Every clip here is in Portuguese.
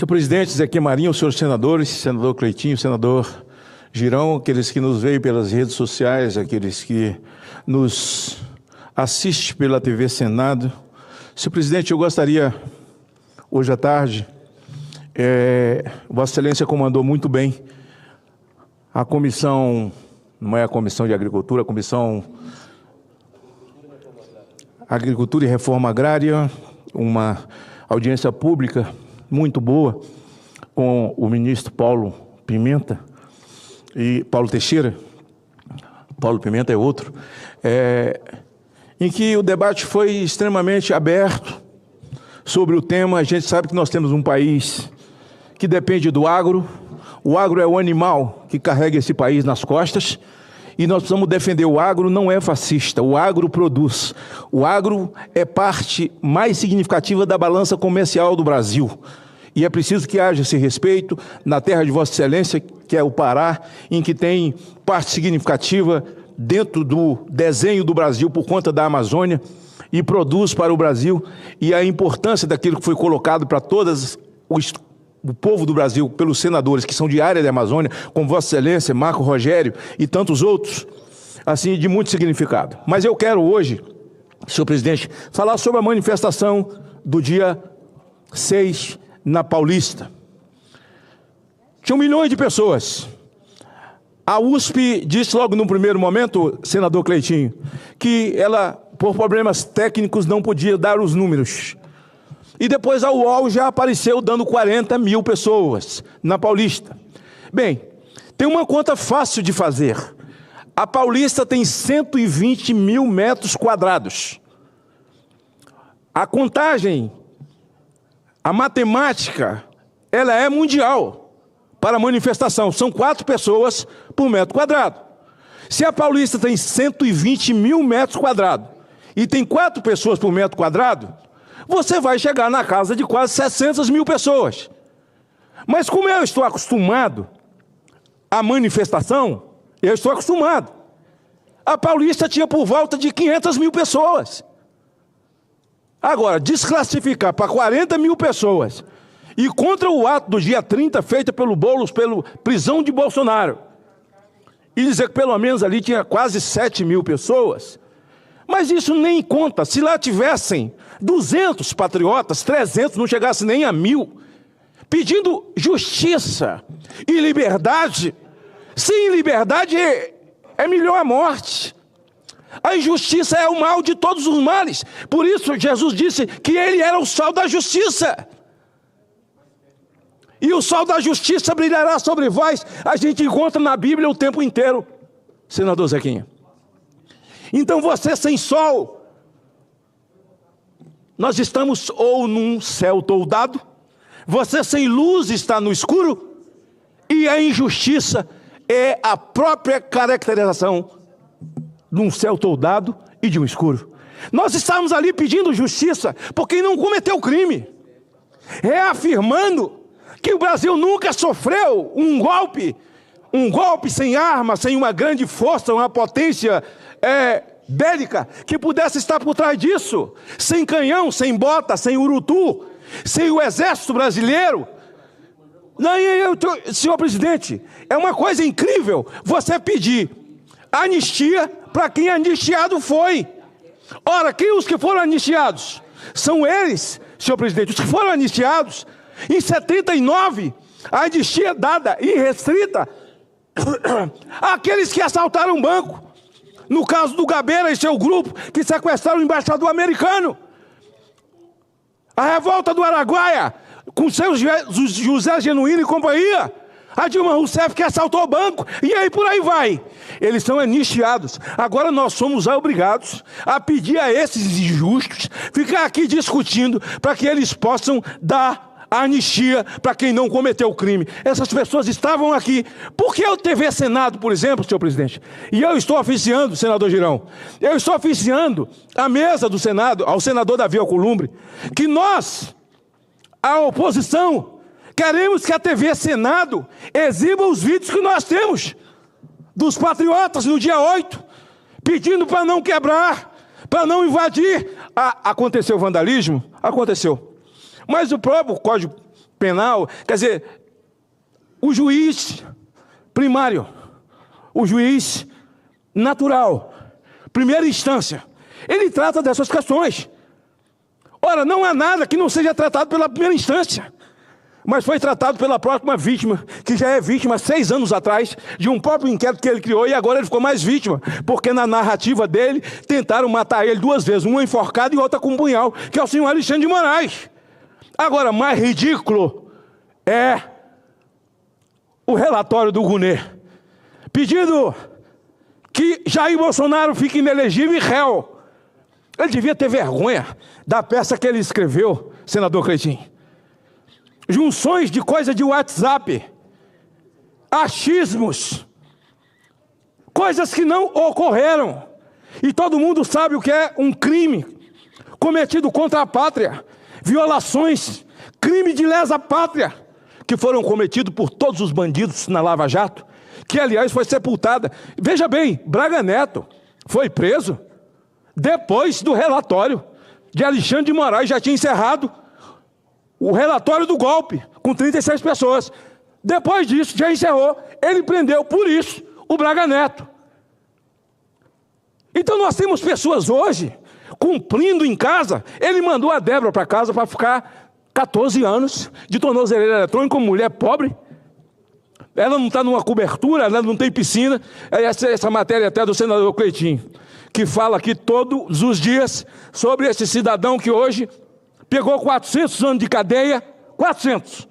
Senhor presidente Zequim Marinho, os senhores senadores, senador Cleitinho, senador Girão, aqueles que nos veem pelas redes sociais, aqueles que nos assistem pela TV Senado. Senhor presidente, eu gostaria, hoje à tarde, Vossa Excelência comandou muito bem a comissão, não é a Comissão de Agricultura, a Comissão Agricultura e Reforma Agrária, uma audiência pública muito boa com o ministro Paulo Pimenta e Paulo Teixeira. Paulo Pimenta é outro, em que o debate foi extremamente aberto sobre o tema. A gente sabe que nós temos um país que depende do agro. O agro é o animal que carrega esse país nas costas, e nós precisamos defender o agro. Não é fascista, o agro produz. O agro é parte mais significativa da balança comercial do Brasil. E é preciso que haja esse respeito na terra de Vossa Excelência, que é o Pará, em que tem parte significativa dentro do desenho do Brasil por conta da Amazônia, e produz para o Brasil, e a importância daquilo que foi colocado para todas o povo do Brasil, pelos senadores que são de área da Amazônia, como Vossa Excelência, Marco Rogério e tantos outros, assim, de muito significado. Mas eu quero hoje, senhor presidente, falar sobre a manifestação do dia 6 na Paulista. Tinham milhões de pessoas. A USP disse logo no primeiro momento, senador Cleitinho, que ela, por problemas técnicos, não podia dar os números. E depois a UOL já apareceu dando 40 mil pessoas na Paulista. Bem, tem uma conta fácil de fazer. A Paulista tem 120 mil metros quadrados. A contagem, a matemática, ela é mundial para manifestação. São 4 pessoas por metro quadrado. Se a Paulista tem 120 mil metros quadrados e tem 4 pessoas por metro quadrado, você vai chegar na casa de quase 700 mil pessoas. Mas como eu estou acostumado à manifestação, eu estou acostumado. A Paulista tinha por volta de 500 mil pessoas. Agora, desclassificar para 40 mil pessoas e contra o ato do dia 30 feito pelo Boulos, pela prisão de Bolsonaro, e dizer que pelo menos ali tinha quase 7 mil pessoas, mas isso nem conta. Se lá tivessem 200 patriotas, 300, não chegasse nem a 1.000, pedindo justiça e liberdade. Sem liberdade é melhor a morte. A injustiça é o mal de todos os males. Por isso Jesus disse que ele era o sol da justiça. E o sol da justiça brilhará sobre vós. A gente encontra na Bíblia o tempo inteiro, senador Zequinha. Então você sem sol, nós estamos ou num céu toldado, você sem luz está no escuro, e a injustiça é a própria caracterização de um céu toldado e de um escuro. Nós estamos ali pedindo justiça por quem não cometeu crime, reafirmando que o Brasil nunca sofreu um golpe sem arma, sem uma grande força, uma potência bélica que pudesse estar por trás disso, sem canhão, sem bota, sem urutu, sem o exército brasileiro. Não, senhor presidente, é uma coisa incrível você pedir anistia para quem anistiado foi. Ora, quem os que foram anistiados? São eles, senhor presidente, os que foram anistiados. Em 79, a anistia dada e restrita àqueles que assaltaram um banco. No caso do Gabeira e seu grupo, que sequestraram o embaixador americano. A revolta do Araguaia, com seu José Genuíno e companhia. A Dilma Rousseff, que assaltou o banco. E aí por aí vai. Eles são anistiados. Agora nós somos obrigados a pedir a esses injustos ficar aqui discutindo para que eles possam dar a anistia para quem não cometeu o crime. Essas pessoas estavam aqui. Por que o TV Senado, por exemplo, senhor presidente? E eu estou oficiando, senador Girão, eu estou oficiando a mesa do Senado, ao senador Davi Alcolumbre, que nós, a oposição, queremos que a TV Senado exiba os vídeos que nós temos dos patriotas no dia 8, pedindo para não quebrar, para não invadir. Aconteceu vandalismo? Aconteceu. Mas o próprio Código penal, quer dizer, o juiz primário, o juiz natural, primeira instância, ele trata dessas questões. Ora, não há nada que não seja tratado pela primeira instância, mas foi tratado pela próxima vítima, que já é vítima 6 anos atrás, de um próprio inquérito que ele criou, e agora ele ficou mais vítima, porque na narrativa dele, tentaram matar ele 2 vezes, uma enforcada e outra com um punhal, que é o senhor Alexandre de Moraes. Agora, mais ridículo é o relatório do Gunê, pedindo que Jair Bolsonaro fique inelegível e réu. Ele devia ter vergonha da peça que ele escreveu, senador Cleitinho. Junções de coisa de WhatsApp, achismos, coisas que não ocorreram. E todo mundo sabe o que é um crime cometido contra a pátria, violações, crime de lesa pátria, que foram cometidos por todos os bandidos na Lava Jato, que aliás foi sepultada. Veja bem, Braga Neto foi preso depois do relatório de Alexandre de Moraes, já tinha encerrado o relatório do golpe, com 36 pessoas. Depois disso, já encerrou, ele prendeu por isso o Braga Neto. Então nós temos pessoas hoje, cumprindo em casa. Ele mandou a Débora para casa para ficar 14 anos de tornozeleira eletrônica, como mulher pobre. Ela não está numa cobertura, ela não tem piscina. Essa matéria até do senador Cleitinho, que fala aqui todos os dias sobre esse cidadão que hoje pegou 400 anos de cadeia, 400,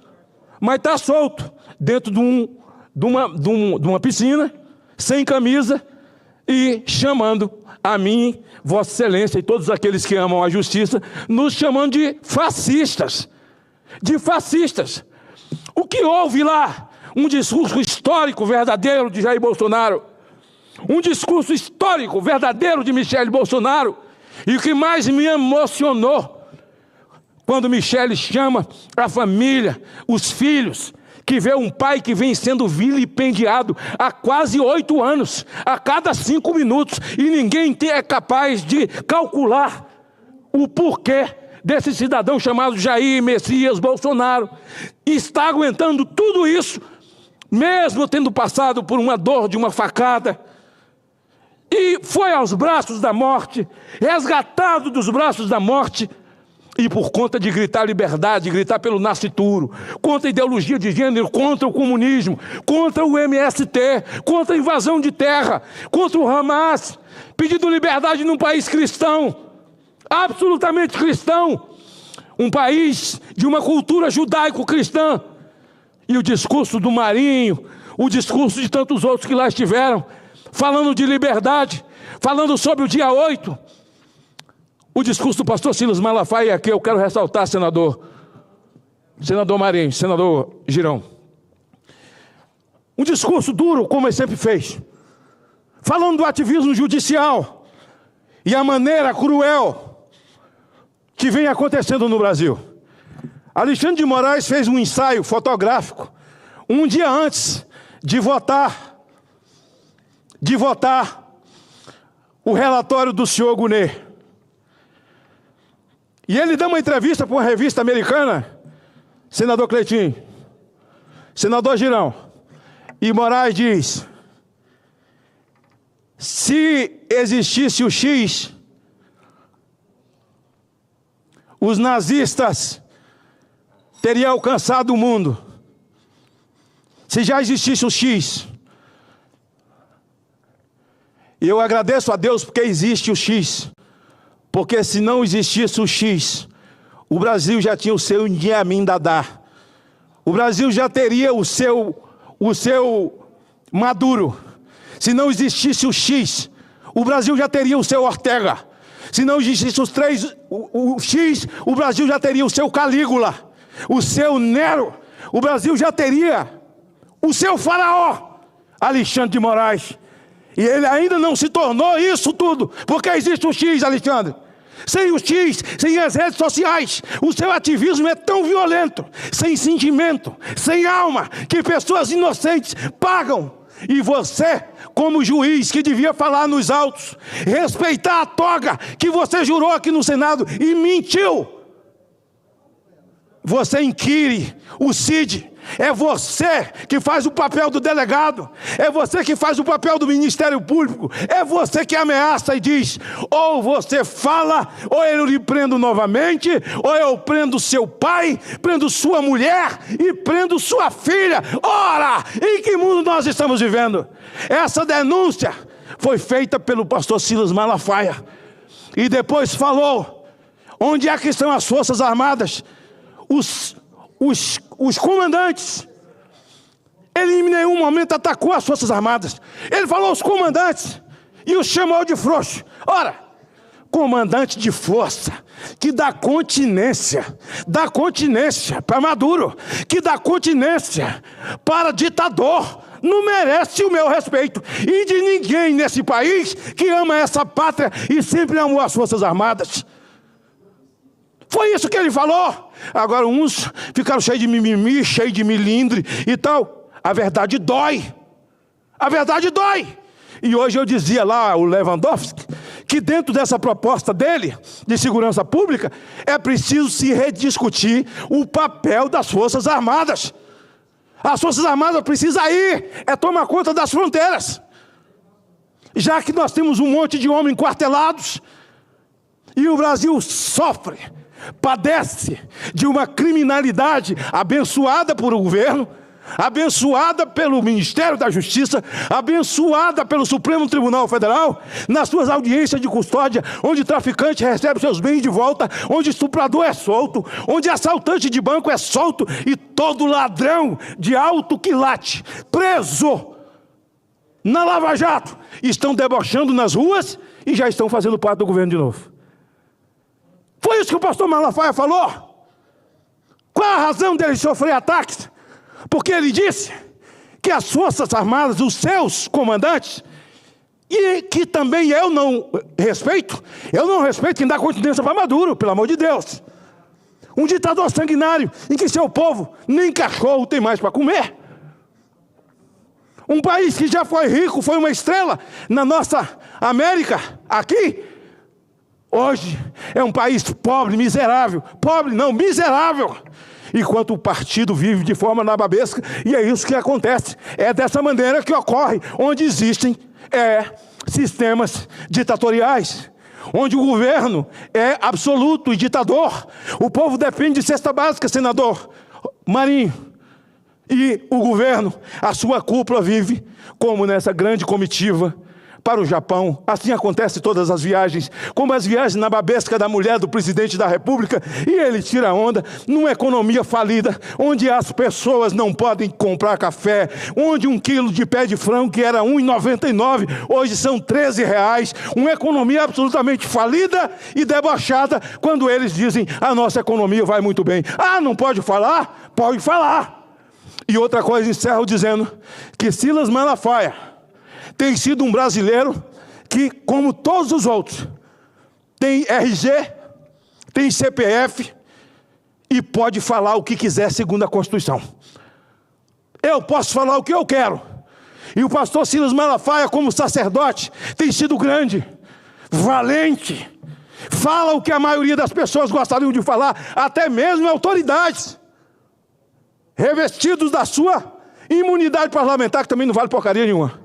mas está solto dentro de uma piscina, sem camisa, e chamando a mim, Vossa Excelência, e todos aqueles que amam a justiça, nos chamando de fascistas. De fascistas. O que houve lá? Um discurso histórico verdadeiro de Jair Bolsonaro, um discurso histórico verdadeiro de Michele Bolsonaro. E o que mais me emocionou, quando Michele chama a família, os filhos, que vê um pai que vem sendo vilipendiado há quase 8 anos, a cada 5 minutos, e ninguém é capaz de calcular o porquê desse cidadão chamado Jair Messias Bolsonaro está aguentando tudo isso, mesmo tendo passado por uma dor de uma facada, e foi aos braços da morte, resgatado dos braços da morte, e por conta de gritar liberdade, gritar pelo nascituro, contra a ideologia de gênero, contra o comunismo, contra o MST, contra a invasão de terra, contra o Hamas, pedindo liberdade num país cristão, absolutamente cristão, um país de uma cultura judaico-cristã. E o discurso do Marinho, o discurso de tantos outros que lá estiveram, falando de liberdade, falando sobre o dia 8, o discurso do pastor Silas Malafaia, que eu quero ressaltar, senador Marinho, senador Girão. Um discurso duro, como ele sempre fez, falando do ativismo judicial e a maneira cruel que vem acontecendo no Brasil. Alexandre de Moraes fez um ensaio fotográfico um dia antes de votar o relatório do senhor Gunê. E ele dá uma entrevista para uma revista americana, senador Cleitinho, senador Girão, e Moraes diz: se existisse o X, os nazistas teriam alcançado o mundo. Se já existisse o X, e eu agradeço a Deus porque existe o X, porque se não existisse o X, o Brasil já tinha o seu Idi Amin Dada, o Brasil já teria o seu Maduro. Se não existisse o X, o Brasil já teria o seu Ortega. Se não existisse o X, o Brasil já teria o seu Calígula, o seu Nero. O Brasil já teria o seu faraó, Alexandre de Moraes. E ele ainda não se tornou isso tudo, porque existe o X, Alexandre. Sem o X, sem as redes sociais, o seu ativismo é tão violento, sem sentimento, sem alma, que pessoas inocentes pagam. E você, como juiz que devia falar nos autos, respeitar a toga que você jurou aqui no Senado e mentiu. você inquire o CID. É você que faz o papel do delegado. É você que faz o papel do Ministério Público. É você que ameaça e diz: ou você fala, ou eu lhe prendo novamente, ou eu prendo seu pai, prendo sua mulher e prendo sua filha. Ora, em que mundo nós estamos vivendo? Essa denúncia foi feita pelo pastor Silas Malafaia. E depois falou: onde é que estão as Forças Armadas? Os comandantes. Ele em nenhum momento atacou as Forças Armadas. Ele falou os comandantes e os chamou de frouxo. Ora, comandante de força que dá continência para Maduro, que dá continência para ditador, não merece o meu respeito e de ninguém nesse país que ama essa pátria e sempre amou as Forças Armadas. Foi isso que ele falou. Agora uns ficaram cheios de mimimi, cheios de milindre e tal. A verdade dói. A verdade dói. E hoje eu dizia lá, o Lewandowski, que dentro dessa proposta dele, de segurança pública, é preciso se rediscutir o papel das Forças Armadas. As Forças Armadas precisam ir, tomar conta das fronteiras. Já que nós temos um monte de homens quartelados, e o Brasil sofre, padece de uma criminalidade abençoada por o governo, abençoada pelo Ministério da Justiça, abençoada pelo Supremo Tribunal Federal, nas suas audiências de custódia, onde traficante recebe seus bens de volta, onde estuprador é solto, onde assaltante de banco é solto e todo ladrão de alto quilate, preso na Lava Jato, estão debochando nas ruas e já estão fazendo parte do governo de novo. Foi isso que o pastor Malafaia falou. Qual a razão dele sofrer ataques? Porque ele disse que as Forças Armadas, os seus comandantes, e que também eu não respeito quem dá continência para Maduro, pelo amor de Deus. Um ditador sanguinário, em que seu povo nem cachorro tem mais para comer. Um país que já foi rico, foi uma estrela na nossa América, aqui, hoje é um país pobre, miserável. Pobre não, miserável. Enquanto o partido vive de forma nababesca, e é isso que acontece. É dessa maneira que ocorre, onde existem sistemas ditatoriais, onde o governo é absoluto e ditador. O povo depende de cesta básica, senador Marinho. E o governo, a sua cúpula vive como nessa grande comitiva para o Japão. Assim acontece todas as viagens, como as viagens na babesca da mulher do presidente da República, e ele tira onda numa economia falida, onde as pessoas não podem comprar café, onde 1 quilo de pé de frango, que era R$ 1,99, hoje são R$13, uma economia absolutamente falida e debochada, quando eles dizem: a nossa economia vai muito bem. Ah, não pode falar? Pode falar. E outra coisa, encerro dizendo que Silas Malafaia tem sido um brasileiro que, como todos os outros, tem RG, tem CPF e pode falar o que quiser segundo a Constituição. Eu posso falar o que eu quero. E o pastor Silas Malafaia, como sacerdote, tem sido grande, valente, fala o que a maioria das pessoas gostariam de falar, até mesmo autoridades, revestidos da sua imunidade parlamentar, que também não vale porcaria nenhuma.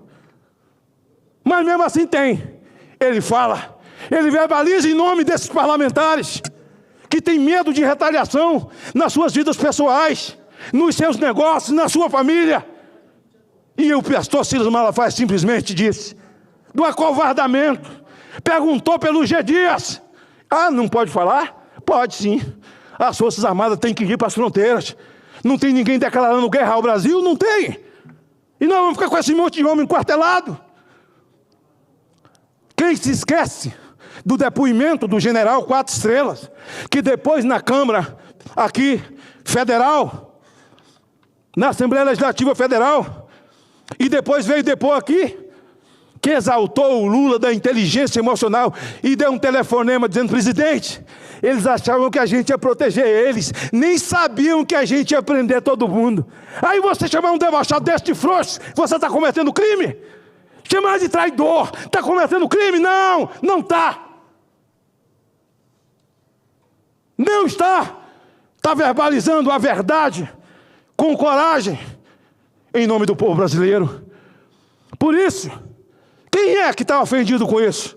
Mas mesmo assim tem. Ele fala, ele verbaliza em nome desses parlamentares que têm medo de retaliação nas suas vidas pessoais, nos seus negócios, na sua família. E o pastor Silas Malafaia simplesmente disse, do acovardamento, perguntou pelo G. Dias. Ah, não pode falar? Pode sim. As Forças Armadas têm que ir para as fronteiras. Não tem ninguém declarando guerra ao Brasil? Não tem. E nós vamos ficar com esse monte de homem enquartelado. Quem se esquece do depoimento do general 4 estrelas, que depois na Câmara aqui federal, na Assembleia Legislativa Federal, e depois veio depor aqui, que exaltou o Lula da inteligência emocional e deu um telefonema dizendo: presidente, eles achavam que a gente ia proteger eles, nem sabiam que a gente ia prender todo mundo. Aí você chamar um debochado desse de frouxo, você está cometendo crime? Chamar de traidor, está cometendo crime? Não, não está. Não está. está verbalizando a verdade com coragem em nome do povo brasileiro. Por isso, quem é que está ofendido com isso?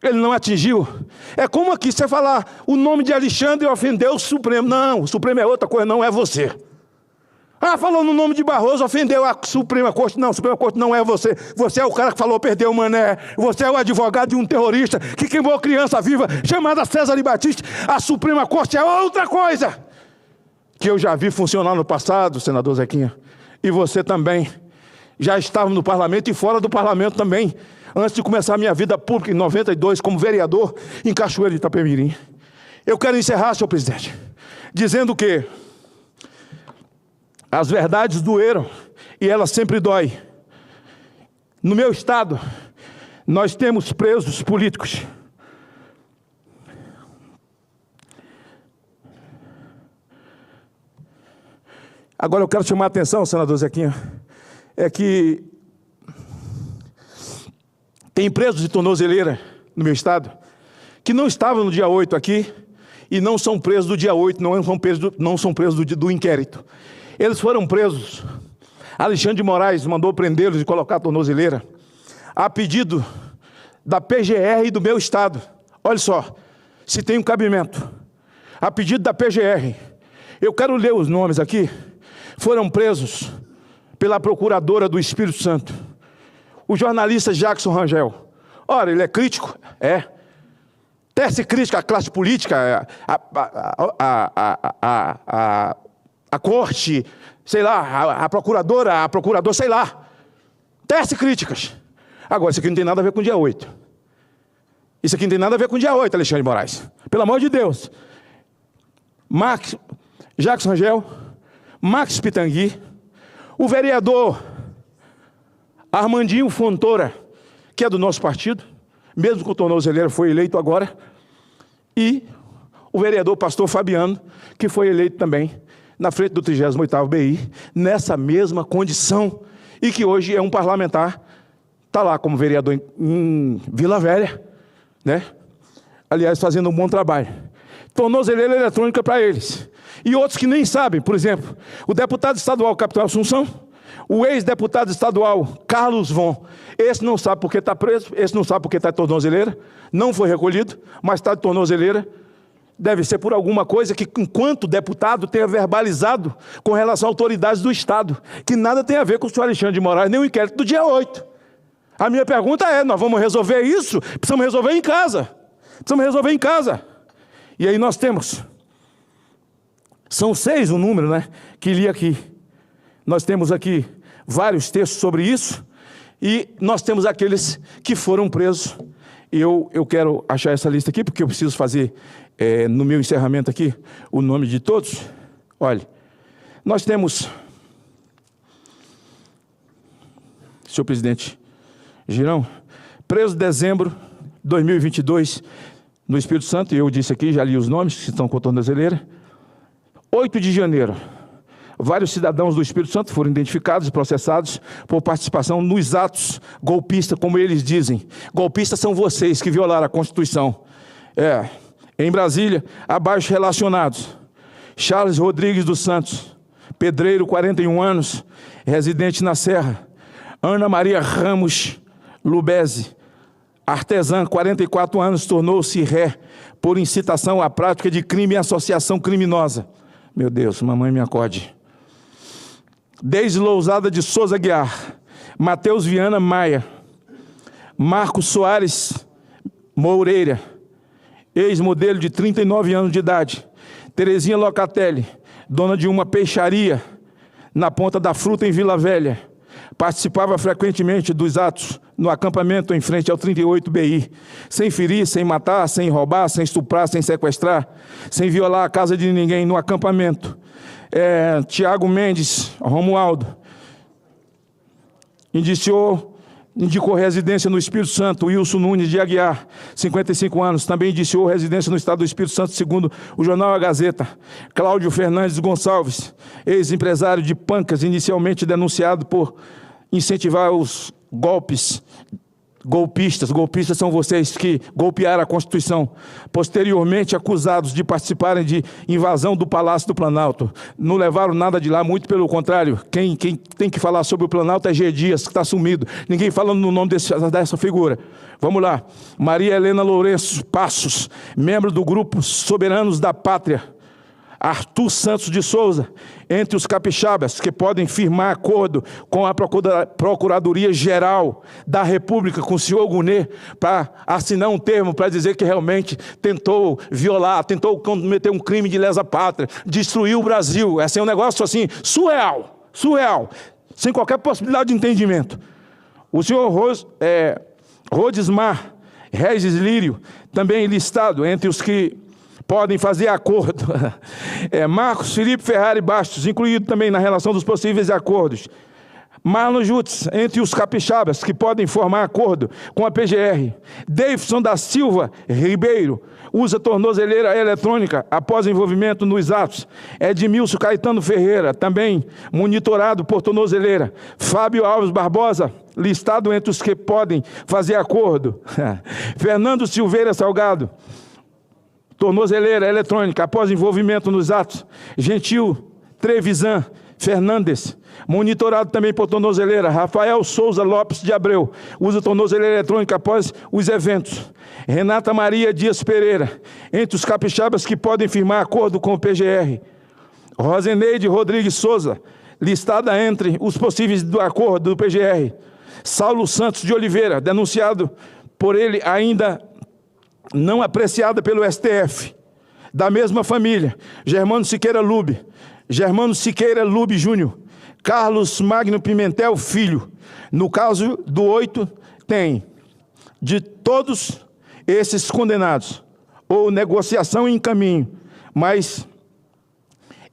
Ele não atingiu. É como aqui você falar o nome de Alexandre e ofendeu o Supremo. Não, o Supremo é outra coisa, não é você. Ah, falou no nome de Barroso, ofendeu a Suprema Corte. Não, a Suprema Corte não é você. Você é o cara que falou perdeu o Mané. Você é o advogado de um terrorista que queimou criança viva, chamada César e Batista. A Suprema Corte é outra coisa que eu já vi funcionar no passado, senador Zequinha. E você também. Já estava no parlamento e fora do parlamento também. Antes de começar a minha vida pública, em 92, como vereador, em Cachoeira de Itapemirim. Eu quero encerrar, senhor presidente, dizendo que as verdades doeram e elas sempre dói. No meu estado, nós temos presos políticos. Agora eu quero chamar a atenção, senador Zequinha, é que tem presos de tornozeleira no meu estado que não estavam no dia 8 aqui e não são presos do dia 8, não são presos do inquérito. Eles foram presos. Alexandre de Moraes mandou prendê-los e colocar a tornozeleira a pedido da PGR e do meu estado. Olha só, se tem um cabimento. A pedido da PGR. Eu quero ler os nomes aqui. Foram presos pela procuradora do Espírito Santo. O jornalista Jackson Rangel. Ora, ele é crítico? É. Tece crítica à classe política, a corte, sei lá, a procuradora, sei lá. Tece críticas. Agora, isso aqui não tem nada a ver com o dia 8. Isso aqui não tem nada a ver com o dia 8, Alexandre de Moraes. Pelo amor de Deus. Jackson Rangel, Max Pitangui, o vereador Armandinho Fontoura, que é do nosso partido, mesmo com o tornozeleiro, foi eleito agora, e o vereador Pastor Fabiano, que foi eleito também na frente do 38º BI, nessa mesma condição, e que hoje é um parlamentar, está lá como vereador em Vila Velha, né? Aliás, fazendo um bom trabalho. Tornozeleira eletrônica para eles. E outros que nem sabem, por exemplo, o deputado estadual Capitão Assunção, o ex-deputado estadual Carlos Von, esse não sabe porque está preso, esse não sabe porque está de tornozeleira, não foi recolhido, mas está de tornozeleira, deve ser por alguma coisa que, enquanto deputado, tenha verbalizado com relação a autoridades do Estado, que nada tem a ver com o senhor Alexandre de Moraes, nem o inquérito do dia 8. A minha pergunta é, nós vamos resolver isso? Precisamos resolver em casa. Precisamos resolver em casa. E aí nós temos, são 6 o número, né, que li aqui. Nós temos aqui vários textos sobre isso, e nós temos aqueles que foram presos. Eu quero achar essa lista aqui, porque eu preciso fazer, no meu encerramento aqui, o nome de todos. Olha, nós temos, senhor presidente Girão, preso em dezembro de 2022, no Espírito Santo, e eu disse aqui, já li os nomes, que estão com a tornozeleira. 8 de janeiro, vários cidadãos do Espírito Santo foram identificados e processados por participação nos atos golpistas, como eles dizem. Golpistas são vocês que violaram a Constituição. Em Brasília, abaixo relacionados: Charles Rodrigues dos Santos, pedreiro, 41 anos, residente na Serra. Ana Maria Ramos Lubeze, artesã, 44 anos, tornou-se ré por incitação à prática de crime e associação criminosa. Meu Deus, mamãe me acorde. Deise Lousada de Souza Guiar, Matheus Viana Maia, Marcos Soares Moreira, ex-modelo de 39 anos de idade. Terezinha Locatelli, dona de uma peixaria na Ponta da Fruta, em Vila Velha. Participava frequentemente dos atos no acampamento em frente ao 38 BI, sem ferir, sem matar, sem roubar, sem estuprar, sem sequestrar, sem violar a casa de ninguém no acampamento. Tiago Mendes Romualdo indicou residência no Espírito Santo. Wilson Nunes de Aguiar, 55 anos, também indiciou residência no estado do Espírito Santo, segundo o jornal A Gazeta. Cláudio Fernandes Gonçalves, ex-empresário de Pancas, inicialmente denunciado por incentivar os golpes Golpistas são vocês que golpearam a Constituição, posteriormente acusados de participarem de invasão do Palácio do Planalto. Não levaram nada de lá, muito pelo contrário. Quem tem que falar sobre o Planalto é G. Dias, que está sumido. Ninguém falando no nome dessa figura. Vamos lá. Maria Helena Lourenço Passos, membro do Grupo Soberanos da Pátria. Arthur Santos de Souza, entre os capixabas que podem firmar acordo com a Procuradoria-Geral da República, com o senhor Gonet, para assinar um termo para dizer que realmente tentou violar, tentou cometer um crime de lesa pátria, destruiu o Brasil. Esse é um negócio assim, surreal, sem qualquer possibilidade de entendimento. O senhor Rodismar Regis Lírio, também listado entre os que podem fazer acordo. Marcos Felipe Ferrari Bastos, incluído também na relação dos possíveis acordos. Marlon Jutz, entre os capixabas que podem formar acordo com a PGR. Davidson da Silva Ribeiro, usa tornozeleira eletrônica após envolvimento nos atos. Edmilson Caetano Ferreira, também monitorado por tornozeleira. Fábio Alves Barbosa, listado entre os que podem fazer acordo. Fernando Silveira Salgado, tornozeleira eletrônica após envolvimento nos atos. Gentil Trevisan Fernandes, monitorado também por tornozeleira. Rafael Souza Lopes de Abreu, usa tornozeleira eletrônica após os eventos. Renata Maria Dias Pereira, entre os capixabas que podem firmar acordo com o PGR. Roseneide Rodrigues Souza, listada entre os possíveis do acordo do PGR. Saulo Santos de Oliveira, denunciado por ele ainda não apreciada pelo STF, da mesma família. Germano Siqueira Lube Júnior, Carlos Magno Pimentel Filho. No caso do 8, tem de todos esses condenados, ou negociação em caminho, mas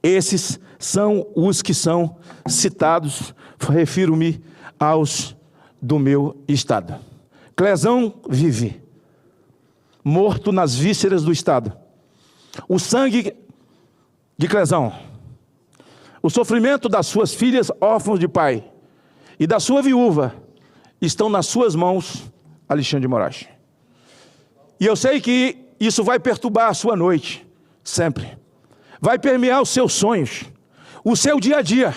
esses são os que são citados, refiro-me aos do meu estado. Clesão vive, morto nas vísceras do Estado. O sangue de Clesão, o sofrimento das suas filhas órfãos de pai e da sua viúva estão nas suas mãos, Alexandre de Moraes. E eu sei que isso vai perturbar a sua noite, sempre. Vai permear os seus sonhos, o seu dia a dia,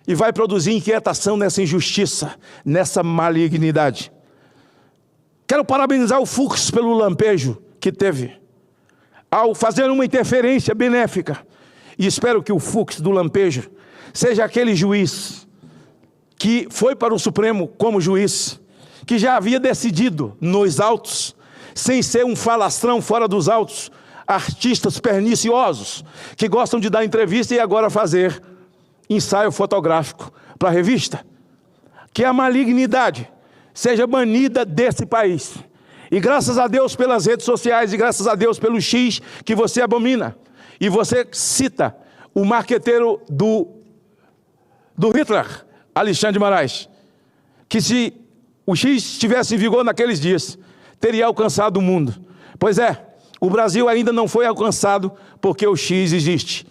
e vai produzir inquietação nessa injustiça, nessa malignidade. Quero parabenizar o Fux pelo lampejo que teve, ao fazer uma interferência benéfica. E espero que o Fux do lampejo seja aquele juiz que foi para o Supremo como juiz, que já havia decidido nos autos, sem ser um falastrão fora dos autos, artistas perniciosos, que gostam de dar entrevista e agora fazer ensaio fotográfico para a revista. Que a malignidade seja banida desse país. E graças a Deus pelas redes sociais, e graças a Deus pelo X que você abomina. E você cita o marqueteiro do Hitler, Alexandre de Moraes, que se o X estivesse em vigor naqueles dias, teria alcançado o mundo. Pois é, o Brasil ainda não foi alcançado porque o X existe.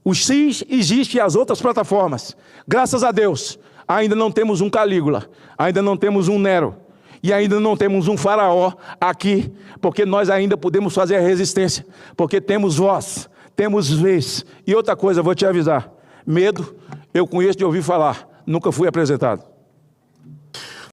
O X existe e as outras plataformas. Graças a Deus, ainda não temos um Calígula, ainda não temos um Nero, e ainda não temos um faraó aqui, porque nós ainda podemos fazer a resistência, porque temos voz, temos vez. E outra coisa, vou te avisar, medo, eu conheço de ouvir falar, nunca fui apresentado.